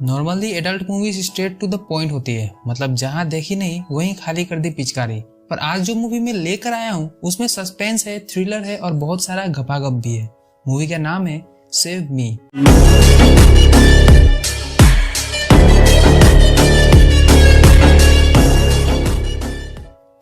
Normally adult movies straight to the point होती है, मतलब जहाँ देखी नहीं वहीं खाली कर दी पिचकारी। पर आज जो मूवी मैं लेकर आया हूँ उसमें सस्पेंस है, थ्रिलर है और बहुत सारा घपाघप भी है। मूवी का नाम है सेव मी।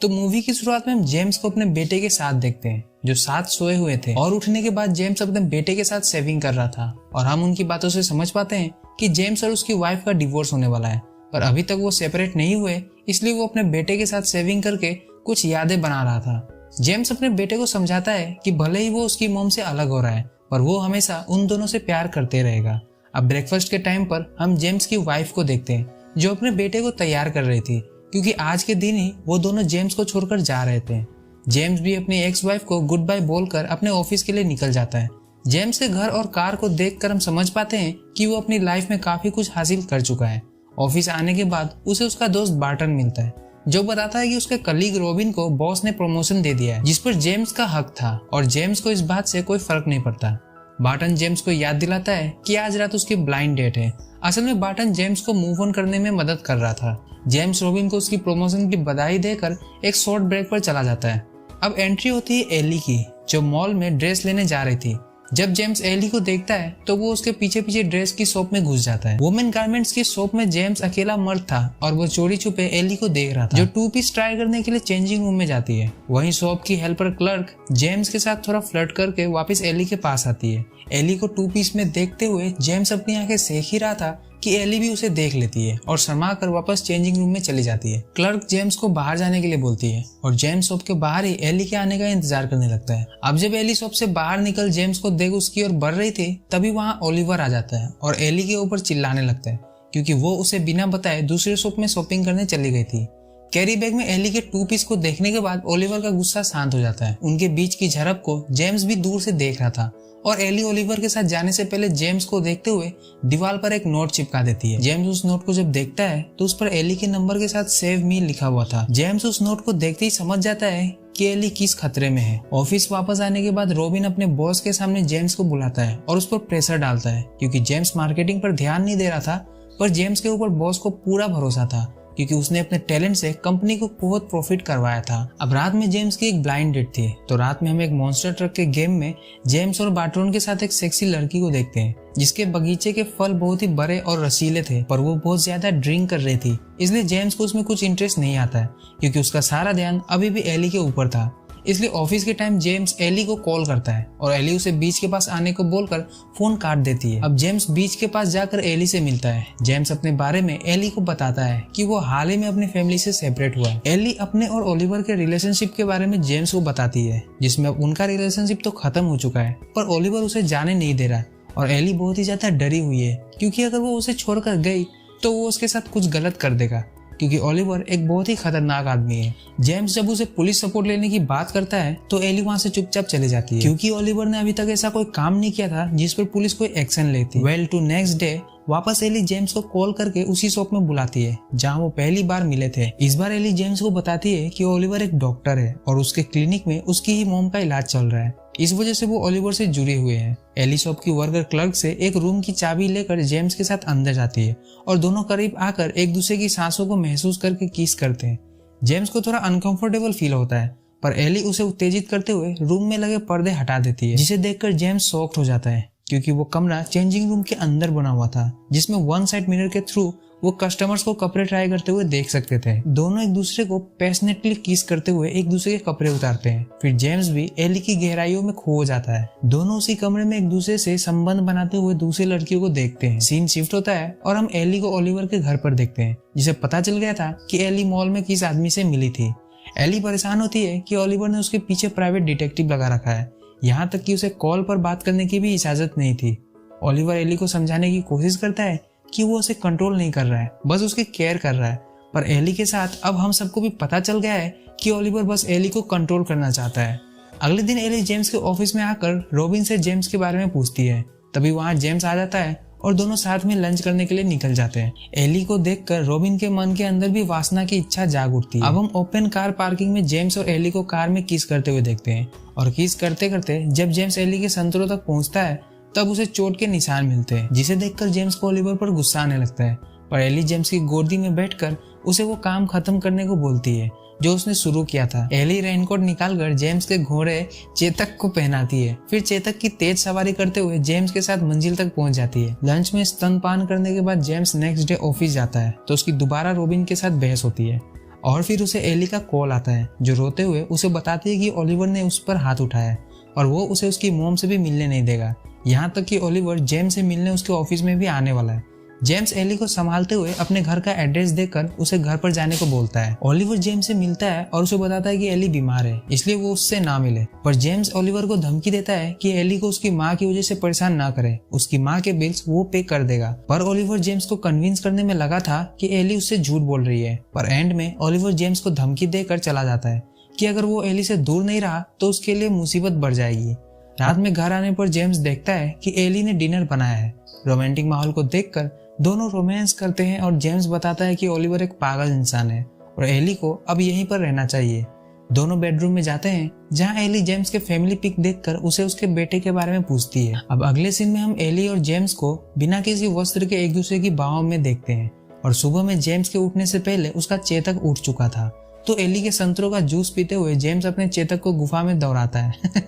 तो मूवी की शुरुआत में हम जेम्स को अपने बेटे के साथ देखते हैं जो साथ सोए हुए थे, और उठने के बाद जेम्स अपने बेटे के साथ सेविंग कर रहा था। और हम उनकी बातों से समझ पाते हैं कि जेम्स और उसकी वाइफ का डिवोर्स होने वाला है, पर अभी तक वो सेपरेट नहीं हुए, इसलिए वो अपने बेटे के साथ सेविंग करके कुछ यादें बना रहा था। जेम्स अपने बेटे को समझाता है कि भले ही वो उसकी मॉम से अलग हो रहा है, पर वो हमेशा उन दोनों से प्यार करते रहेगा। अब ब्रेकफास्ट के टाइम पर हम जेम्स की वाइफ को देखते हैं जो अपने बेटे को तैयार कर रही थी, क्योंकि आज के दिन ही वो दोनों जेम्स को छोड़कर जा रहे थे। जेम्स भी अपनी एक्स वाइफ को गुड बाय बोलकर अपने ऑफिस के लिए निकल जाता है। जेम्स के घर और कार को देखकर हम समझ पाते हैं कि वो अपनी लाइफ में काफी कुछ हासिल कर चुका है। ऑफिस आने के बाद उसे उसका दोस्त बार्टन मिलता है जो बताता है कि उसके कलीग रॉबिन को बॉस ने प्रमोशन दे दिया है, जिस पर जेम्स का हक था और जेम्स को इस बात से कोई फर्क नहीं पड़ता। बार्टन जेम्स को याद दिलाता है कि आज रात उसकी ब्लाइंड डेट है। असल में बार्टन जेम्स को मूव ऑन करने में मदद कर रहा था। जेम्स रॉबिन को उसकी प्रमोशन की बधाई देकर एक शॉर्ट ब्रेक पर चला जाता है। अब एंट्री होती है एली की, जो मॉल में ड्रेस लेने जा रही थी। जब जेम्स एली को देखता है तो वो उसके पीछे पीछे ड्रेस की शॉप में घुस जाता है। वुमेन गारमेंट्स की शॉप में जेम्स अकेला मर्द था और वो चोरी छुपे एली को देख रहा था, जो 2 पीस ट्राई करने के लिए चेंजिंग रूम में जाती है। वहीं शॉप की हेल्पर क्लर्क जेम्स के साथ थोड़ा फ्लर्ट करके वापस एली के पास आती है। एली को 2 पीस में देखते हुए जेम्स अपनी आंखें सेक ही रहा था कि एली भी उसे देख लेती है और शर्मा कर वापस चेंजिंग रूम में चली जाती है। क्लर्क जेम्स को बाहर जाने के लिए बोलती है और जेम्स शॉप के बाहर ही एली के आने का इंतजार करने लगता है। अब जब एली शॉप से बाहर निकल जेम्स को देख उसकी ओर बढ़ रही थी, तभी वहां ओलिवर आ जाता है और एली के ऊपर चिल्लाने लगता है, क्योंकि वो उसे बिना बताए दूसरे शॉप में शॉपिंग करने चली गई थी। कैरी बैग में एली के 2 पीस को देखने के बाद ओलिवर का गुस्सा शांत हो जाता है। उनके बीच की झड़प को जेम्स भी दूर से देख रहा था और एली ओलिवर के साथ जाने से पहले जेम्स को देखते हुए दीवार पर एक नोट चिपका देती है। जेम्स उस नोट को जब देखता है तो उस पर एली के नंबर के साथ सेव मी लिखा हुआ था। जेम्स उस नोट को देखते ही समझ जाता है कि एली किस खतरे में है। ऑफिस वापस आने के बाद रॉबिन अपने बॉस के सामने जेम्स को बुलाता है और उस पर प्रेशर डालता है, क्योंकि जेम्स मार्केटिंग पर ध्यान नहीं दे रहा था, पर जेम्स के ऊपर बॉस को पूरा भरोसा था, क्योंकि उसने अपने टैलेंट से कंपनी को बहुत प्रॉफिट करवाया था। अब रात में जेम्स की एक ब्लाइंड डेट थी, तो रात में हम एक मॉन्स्टर ट्रक के गेम में जेम्स और बार्टन के साथ एक सेक्सी लड़की को देखते हैं, जिसके बगीचे के फल बहुत ही बड़े और रसीले थे, पर वो बहुत ज्यादा ड्रिंक कर रही थी। इसलिए जेम्स को उसमें कुछ इंटरेस्ट नहीं आता है, क्योंकि उसका सारा ध्यान अभी भी एली के ऊपर था। इसलिए ऑफिस के टाइम जेम्स एली को कॉल करता है और एली उसे बीच के पास आने को बोलकर फोन काट देती है। अब जेम्स बीच के पास जाकर एली से मिलता है। जेम्स अपने बारे में एली को बताता है कि वो हाल ही में अपनी फैमिली से सेपरेट हुआ है। एली अपने और ओलिवर के रिलेशनशिप के बारे में जेम्स को बताती है, जिसमें उनका रिलेशनशिप तो खत्म हो चुका है, पर ओलिवर उसे जाने नहीं दे रहा और एली बहुत ही ज्यादा डरी हुई है, क्योंकि अगर वो उसे छोड़कर गई तो वो उसके साथ कुछ गलत कर देगा, क्योंकि ओलिवर एक बहुत ही खतरनाक आदमी है। जेम्स जब उसे पुलिस सपोर्ट लेने की बात करता है तो एली वहां से चुपचाप चली जाती है, क्योंकि ओलिवर ने अभी तक ऐसा कोई काम नहीं किया था जिस पर पुलिस कोई एक्शन लेती। वेल टू नेक्स्ट डे वापस एली जेम्स को कॉल करके उसी शॉप में बुलाती है जहां वो पहली बार मिले थे। इस बार एली जेम्स को बताती है कि ओलिवर एक डॉक्टर है और उसके क्लिनिक में उसकी ही मॉम का इलाज चल रहा है, इस वजह से वो ओलिवर से जुड़े हुए हैं। एली शॉप की वर्कर क्लर्क से एक रूम की चाबी लेकर जेम्स के साथ अंदर जाती है और दोनों करीब आकर एक दूसरे की सांसों को महसूस करके किस करते हैं। जेम्स को थोड़ा अनकंफर्टेबल फील होता है, पर एली उसे उत्तेजित करते हुए रूम में लगे पर्दे हटा देती है, जिसे देखकर जेम्स शॉक्ड हो जाता है, क्योंकि वो कमरा चेंजिंग रूम के अंदर बना हुआ था, जिसमें वन साइड मिरर के थ्रू वो कस्टमर्स को कपड़े ट्राई करते हुए देख सकते थे। दोनों एक दूसरे को पैशनेटली किस करते हुए एक दूसरे के कपड़े उतारते हैं। फिर जेम्स भी एली की गहराइयों में खो जाता है। दोनों उसी कमरे में एक दूसरे से संबंध बनाते हुए दूसरी लड़कियों को देखते हैं। सीन शिफ्ट होता है और हम एली को ओलिवर के घर पर देखते हैं, जिसे पता चल गया था कि एली मॉल में किस आदमी से मिली थी। एली परेशान होती है कि ओलिवर ने उसके पीछे प्राइवेट डिटेक्टिव लगा रखा है, यहाँ तक कि उसे कॉल पर बात करने की भी इजाजत नहीं थी। ओलिवर एली को समझाने की कोशिश करता है कि वो उसे कंट्रोल नहीं कर रहा है, बस उसकी केयर कर रहा है, पर एली के साथ अब हम सबको भी पता चल गया है कि ओलिवर बस एली को कंट्रोल करना चाहता है। अगले दिन एली जेम्स के ऑफिस में आकर रॉबिन से जेम्स के बारे में पूछती है। तभी वहां जेम्स आ जाता है और दोनों साथ में लंच करने के लिए निकल जाते हैं। एली को देखकर रॉबिन के मन के अंदर भी वासना की इच्छा जाग उठती है। अब हम ओपन कार पार्किंग में जेम्स और एली को कार में किस करते हुए देखते हैं और किस करते करते जब जेम्स एली के संतरों तक पहुंचता है तब उसे चोट के निशान मिलते हैं, जिसे देखकर जेम्स को ओलिवर पर गुस्सा आने लगता है। पर एली जेम्स की गोदी में बैठकर उसे वो काम खत्म करने को बोलती है जो उसने शुरू किया था। एली रेनकोट निकालकर जेम्स के घोड़े चेतक को पहनाती है, फिर चेतक की तेज सवारी करते हुए जेम्स के साथ मंजिल तक पहुंच जाती है। लंच में स्तनपान करने के बाद जेम्स नेक्स्ट डे ऑफिस जाता है तो उसकी दोबारा रॉबिन के साथ बहस होती है और फिर उसे एली का कॉल आता है जो रोते हुए उसे बताती है कि ओलिवर ने उस पर हाथ उठाया और वो उसे उसकी मॉम से भी मिलने नहीं देगा, यहाँ तक कि ओलिवर जेम्स से मिलने उसके ऑफिस में भी आने वाला है। जेम्स एली को संभालते हुए अपने घर का एड्रेस देकर उसे घर पर जाने को बोलता है। ओलिवर जेम्स से मिलता है और उसे बताता है कि एली बीमार है, इसलिए वो उससे ना मिले। पर जेम्स ओलिवर को धमकी देता है कि एली को उसकी माँ की वजह से परेशान ना करे, उसकी माँ के बिल्स वो पे कर देगा। पर ओलिवर जेम्स को कन्विंस करने में लगा था कि एली उससे झूठ बोल रही है। पर एंड में ओलिवर जेम्स को धमकी देकर चला जाता है कि अगर वो एली से दूर नहीं रहा तो उसके लिए मुसीबत बढ़ जाएगी। रात में घर आने पर जेम्स देखता है कि एली ने डिनर बनाया है। रोमांटिक माहौल को देखकर दोनों रोमांस करते हैं और जेम्स बताता है कि ओलिवर एक पागल इंसान है और एली को अब यहीं पर रहना चाहिए। दोनों बेडरूम में जाते हैं जहां एली जेम्स के फैमिली पिक देखकर उसे उसके बेटे के बारे में पूछती है। अब अगले सीन में हम एली और जेम्स को बिना किसी वस्त्र के एक दूसरे की बाहों में देखते हैं और सुबह में जेम्स के उठने से पहले उसका चेतक उठ चुका था। तो एली के संतरों का जूस पीते हुए जेम्स अपने चेतक को गुफा में दौड़ाता है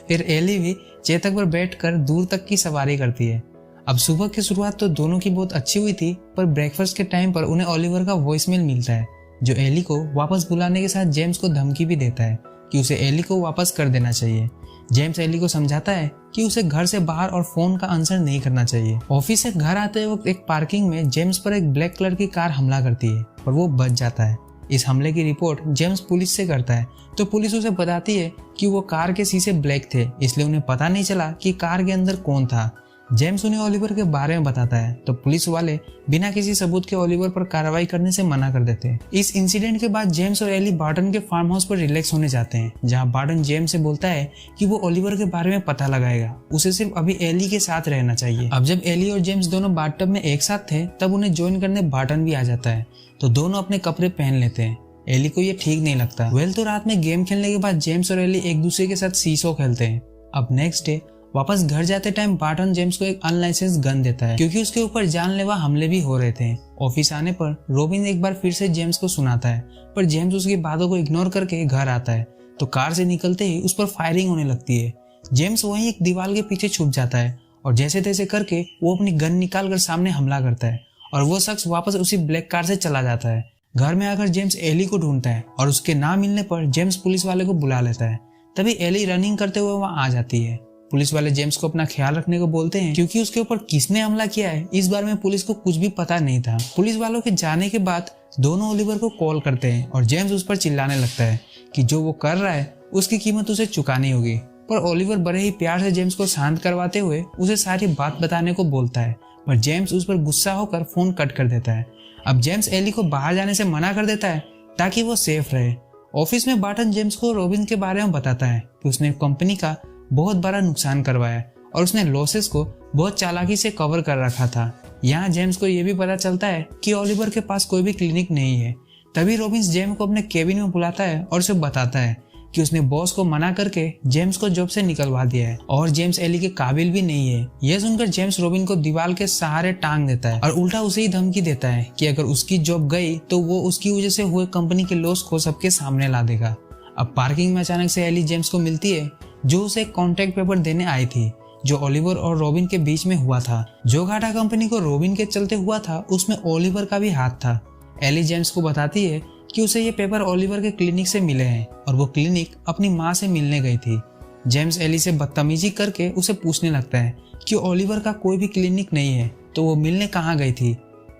फिर एली भी चेतक पर बैठकर दूर तक की सवारी करती है। अब सुबह की शुरुआत तो दोनों की बहुत अच्छी हुई थी, पर ब्रेकफास्ट के टाइम पर उन्हें ओलिवर का वॉइसमेल मिलता है जो एली को वापस बुलाने के साथ जेम्स को धमकी भी देता है कि उसे एली को वापस कर देना चाहिए। जेम्स एली को समझाता है कि उसे घर से बाहर और फोन का आंसर नहीं करना चाहिए। ऑफिस से घर आते वक्त एक पार्किंग में जेम्स पर एक ब्लैक कलर की कार हमला करती है और वो बच जाता है। इस हमले की रिपोर्ट जेम्स पुलिस से करता है तो पुलिस उसे बताती है कि वो कार के शीशे ब्लैक थे, इसलिए उन्हें पता नहीं चला कि कार के अंदर कौन था। जेम्स उन्हें ओलिवर के बारे में बताता है तो पुलिस वाले बिना किसी सबूत के ओलिवर पर कार्रवाई करने से मना कर देते हैं। इस इंसिडेंट के बाद जेम्स और एली बार्टन के फार्म हाउस पर रिलैक्स होने जाते हैं, जहां बार्टन जेम्स से बोलता है कि वो ओलिवर के बारे में पता लगाएगा, उसे सिर्फ अभी एली के साथ रहना चाहिए। अब जब एली और जेम्स दोनों बाथटब में एक साथ थे तब उन्हें ज्वाइन करने बार्टन भी आ जाता है तो दोनों अपने कपड़े पहन लेते हैं। एली को ये ठीक नहीं लगता। तो रात में गेम खेलने के बाद जेम्स और एली एक दूसरे के साथ सीसो खेलते हैं। अब नेक्स्ट डे वापस घर जाते टाइम बार्टन जेम्स को एक अनलाइसेंस गन देता है क्योंकि उसके ऊपर जानलेवा हमले भी हो रहे थे। ऑफिस आने पर रॉबिन एक बार फिर से जेम्स को सुनाता है पर जेम्स उसकी बातों को इग्नोर करके घर आता है तो कार से निकलते ही उस पर फायरिंग होने लगती है। जेम्स वहीं एक दीवार के पीछे छुप जाता है और जैसे तैसे करके वो अपनी गन निकाल कर सामने हमला करता है और वो शख्स वापस उसी ब्लैक कार से चला जाता है। घर में आकर जेम्स एली को ढूंढता है और उसके ना मिलने पर जेम्स पुलिस वाले को बुला लेता है। तभी एली रनिंग करते हुए वहां आ जाती है। पुलिस वाले जेम्स को अपना ख्याल रखने को बोलते हैं क्योंकि उसके ऊपर किसने हमला किया है इस बारे में पुलिस को कुछ भी पता नहीं था। पुलिस वालों के जाने के बाद दोनों ओलिवर को कॉल करते हैं और जेम्स उस पर चिल्लाने लगता है कि जो वो कर रहा है उसकी कीमत उसे चुकानी होगी। पर ओलिवर बड़े ही प्यार से जेम्स को शांत करवाते हुए उसे सारी बात बताने को बोलता है, पर जेम्स उस पर गुस्सा होकर फोन कट कर देता है। अब जेम्स एली को बाहर जाने से मना कर देता है ताकि वो सेफ रहे। ऑफिस में बार्टन जेम्स को रॉबिन के बारे में बताता है कि उसने कंपनी का बहुत बड़ा नुकसान करवाया और उसने लॉसेस को बहुत चालाकी से कवर कर रखा था। यहाँ जेम्स को यह भी पता चलता है कि ओलिवर के पास कोई भी क्लिनिक नहीं है। तभी रॉबिन्स जेम्स को अपने केबिन में बुलाता है और उसे बताता है कि उसने बॉस को मना करके जेम्स को जॉब से निकलवा दिया है और जेम्स एली के काबिल भी नहीं है। यह सुनकर जेम्स रॉबिन को दीवार के सहारे टांग देता है और उल्टा उसे ही धमकी देता है कि अगर उसकी जॉब गई तो वो उसकी वजह से हुए कंपनी के लॉस को सबके सामने ला देगा। अब पार्किंग में अचानक से एली जेम्स को मिलती है जो उसे एक कॉन्ट्रैक्ट पेपर देने आई थी जो ओलिवर और रॉबिन के बीच में हुआ था। जो घाटा कंपनी को रॉबिन के चलते हुआ था उसमें ओलिवर का भी हाथ था। एली जेम्स को बताती है कि उसे ये पेपर ओलिवर के क्लिनिक से मिले हैं और वो क्लिनिक अपनी माँ से मिलने गई थी। जेम्स एली से बदतमीजी करके उसे पूछने लगता है कि ओलिवर का कोई भी क्लिनिक नहीं है तो वो मिलने कहाँ गई थी।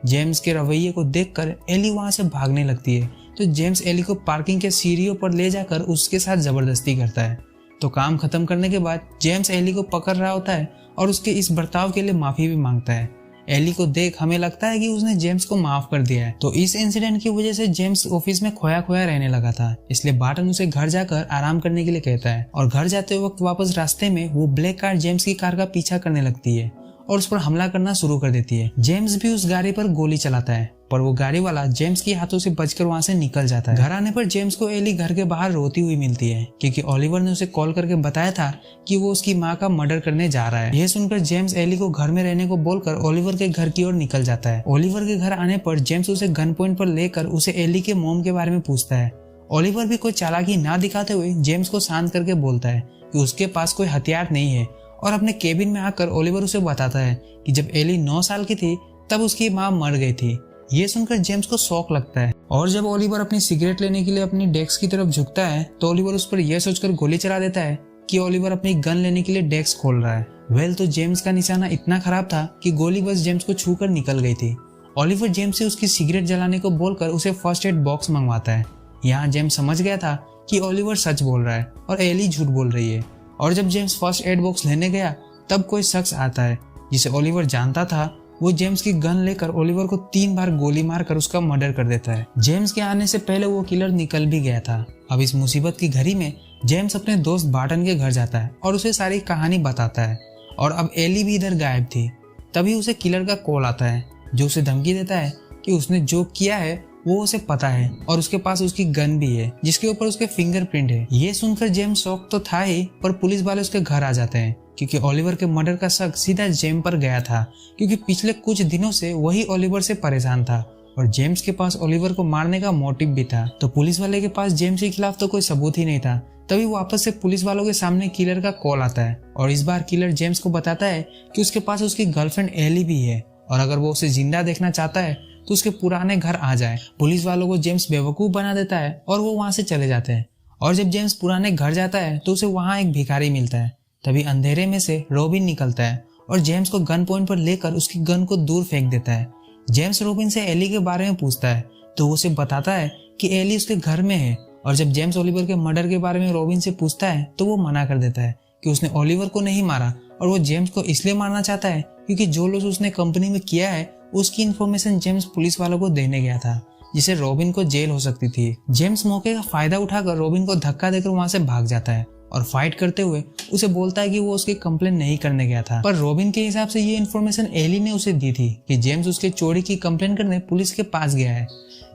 जेम्स के रवैये को देखकर एली वहां से भागने लगती है तो जेम्स एली को पार्किंग के सीढ़ियों पर ले जाकर उसके साथ जबरदस्ती करता है। तो काम खत्म करने के बाद जेम्स एली को पकड़ रहा होता है और उसके इस बर्ताव के लिए माफी भी मांगता है। एली को देख हमें लगता है कि उसने जेम्स को माफ कर दिया है। तो इस इंसिडेंट की वजह से जेम्स ऑफिस में खोया खोया रहने लगा था, इसलिए बार्टन उसे घर जाकर आराम करने के लिए कहता है और घर जाते वक्त वापस रास्ते में वो ब्लैक कार जेम्स की कार का पीछा करने लगती है और उस पर हमला करना शुरू कर देती है। जेम्स भी उस गाड़ी पर गोली चलाता है, पर वो गाड़ी वाला जेम्स के हाथों से बचकर वहां से निकल जाता है। घर आने पर जेम्स को एली घर के बाहर रोती हुई मिलती है, क्योंकि ओलिवर ने उसे कॉल करके बताया था कि वो उसकी माँ का मर्डर करने जा रहा है। यह सुनकर जेम्स एली को घर में रहने को बोलकर ओलिवर के घर की ओर निकल जाता है। ओलिवर के घर आने पर जेम्स उसे गन पॉइंट पर लेकर उसे एली के मॉम के बारे में पूछता है। ओलिवर भी कोई चालाकी ना दिखाते हुए जेम्स को शांत करके बोलता है कि उसके पास कोई हथियार नहीं है, और अपने केबिन में आकर ओलिवर उसे बताता है कि जब एली 9 साल की थी तब उसकी माँ मर गई थी। ये सुनकर जेम्स को शौक लगता है, और जब ओलिवर अपनी सिगरेट लेने के लिए अपनी डेस्क की तरफ झुकता है तो ओलिवर उस पर यह सोचकर गोली चला देता है कि ओलिवर अपनी गन लेने के लिए डेस्क खोल रहा है। तो जेम्स का निशाना इतना खराब था कि गोली बस जेम्स को छूकर निकल गई थी। ओलिवर जेम्स से उसकी सिगरेट जलाने को बोलकर उसे फर्स्ट एड बॉक्स मंगवाता है। यहाँ जेम्स समझ गया था कि ओलिवर सच बोल रहा है और एली झूठ बोल रही है, और जब जेम्स फर्स्ट एड बॉक्स लेने गया तब कोई शख्स आता है जिसे ओलिवर जानता था। वो जेम्स की गन लेकर ओलिवर को 3 बार गोली मारकर उसका मर्डर कर देता है। जेम्स के आने से पहले वो किलर निकल भी गया था। अब इस मुसीबत की घड़ी में जेम्स अपने दोस्त बार्टन के घर जाता है और उसे सारी कहानी बताता है, और अब एली भी इधर गायब थी। तभी उसे किलर का कॉल आता है, जो उसे धमकी देता है कि उसने जो किया है वो उसे पता है और उसके पास उसकी गन भी है जिसके ऊपर उसके फिंगरप्रिंट है। ये सुनकर जेम्स शॉक तो था ही, पर पुलिस वाले उसके घर आ जाते हैं, क्योंकि ओलिवर के मर्डर का शक सीधा जेम्स पर गया था, क्योंकि पिछले कुछ दिनों से वही ओलिवर से परेशान था और जेम्स के पास ओलिवर को मारने का मोटिव भी था। तो पुलिस वाले के पास जेम्स के खिलाफ तो कोई सबूत ही नहीं था। तभी वापस से पुलिस वालों के सामने किलर का कॉल आता है, और इस बार किलर जेम्स को बताता है कि उसके पास उसकी गर्लफ्रेंड एली भी है, और अगर वो उसे जिंदा देखना चाहता है तो उसके पुराने घर आ जाए। पुलिस वालों को जेम्स बेवकूफ बना देता है और वो वहां से चले जाते हैं। और जब जेम्स पुराने घर जाता है तो उसे वहां एक भिखारी मिलता है। तभी अंधेरे में से रॉबिन निकलता है और जेम्स को गन पॉइंट पर लेकर उसकी गन को दूर फेंक देता है। जेम्स रॉबिन से एली के बारे में पूछता है तो उसे बताता है कि एली उसके घर में है, और जब जेम्स ओलिवर के मर्डर के बारे में रॉबिन से पूछता है तो वो मना कर देता है कि उसने ओलिवर को नहीं मारा, और वो जेम्स को इसलिए मारना चाहता है क्योंकि जो लोग उसने कंपनी में किया है उसकी इन्फॉर्मेशन जेम्स पुलिस वालों को देने गया था, जिससे रॉबिन को जेल हो सकती थी। जेम्स मौके का फायदा उठाकर रॉबिन को धक्का देकर वहां से भाग जाता है और फाइट करते हुए उसे बोलता है कि वो उसकी कंप्लेन नहीं करने गया था, पर रॉबिन के हिसाब से ये इन्फॉर्मेशन एली ने उसे दी थी कि जेम्स उसके चोरी की कंप्लेन करने पुलिस के पास गया है।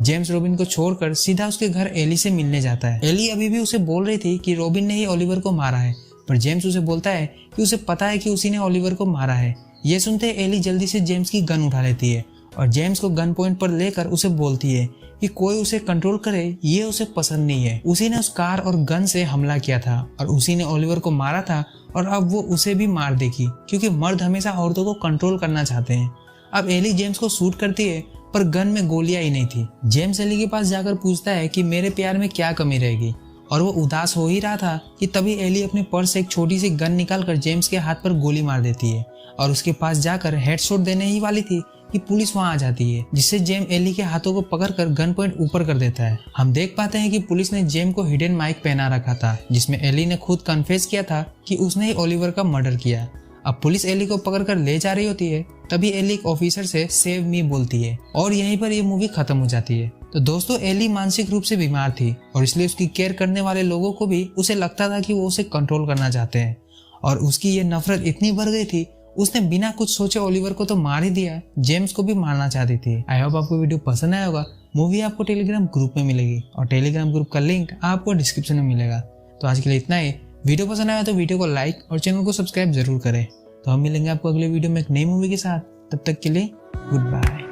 जेम्स रॉबिन को छोड़कर सीधा उसके घर एली से मिलने जाता है। एली अभी भी उसे बोल रही थी कि रॉबिन ने ही ओलिवर को मारा है, पर जेम्स उसे बोलता है कि उसे पता है कि उसी ने ओलिवर को मारा है। ये सुनते एली जल्दी से जेम्स की गन उठा लेती है और जेम्स को गन पॉइंट पर लेकर उसे बोलती है कि कोई उसे कंट्रोल करे ये उसे पसंद नहीं है। उसी ने उस कार और गन से हमला किया था और उसी ने ओलिवर को मारा था, और अब वो उसे भी मार देगी, क्योंकि मर्द हमेशा औरतों को कंट्रोल करना चाहते हैं। अब एली जेम्स को शूट करती है, पर गन में गोलियां ही नहीं थी। जेम्स एली के पास जाकर पूछता है कि मेरे प्यार में क्या कमी रहेगी, और वो उदास हो ही रहा था कि तभी एली अपने पर्स से एक छोटी सी गन निकालकर जेम्स के हाथ पर गोली मार देती है, और उसके पास जाकर हेडशॉट देने ही वाली थी कि पुलिस वहां आ जाती है, जिससे जेम एली के हाथों को पकड़कर गन पॉइंट ऊपर कर देता है। हम देख पाते हैं कि पुलिस ने जेम को हिडन माइक पहना रखा था, जिसमें एली ने खुद कन्फेस किया था कि उसने ही ओलिवर का मर्डर किया। अब पुलिस एली को पकड़कर ले जा रही होती है, तभी एली एक ऑफिसर से सेव मी बोलती है, और यहीं पर ये मूवी खत्म हो जाती है। तो दोस्तों, एली मानसिक रूप से बीमार थी और इसलिए उसकी केयर करने वाले लोगों को भी उसे लगता था कि वो उसे कंट्रोल करना चाहते हैं, और उसकी ये नफरत इतनी बढ़ गई थी उसने बिना कुछ सोचे ओलिवर को तो मार ही दिया, जेम्स को भी मारना चाहती थी। आई होप आपको वीडियो पसंद आया होगा। मूवी आपको टेलीग्राम ग्रुप में मिलेगी और टेलीग्राम ग्रुप का लिंक आपको डिस्क्रिप्शन में मिलेगा। तो आज के लिए इतना ही। वीडियो पसंद आया तो वीडियो को लाइक और चैनल को सब्सक्राइब जरूर करें। तो हम मिलेंगे आपको अगले वीडियो में एक नई मूवी के साथ। तब तक के लिए गुड बाय।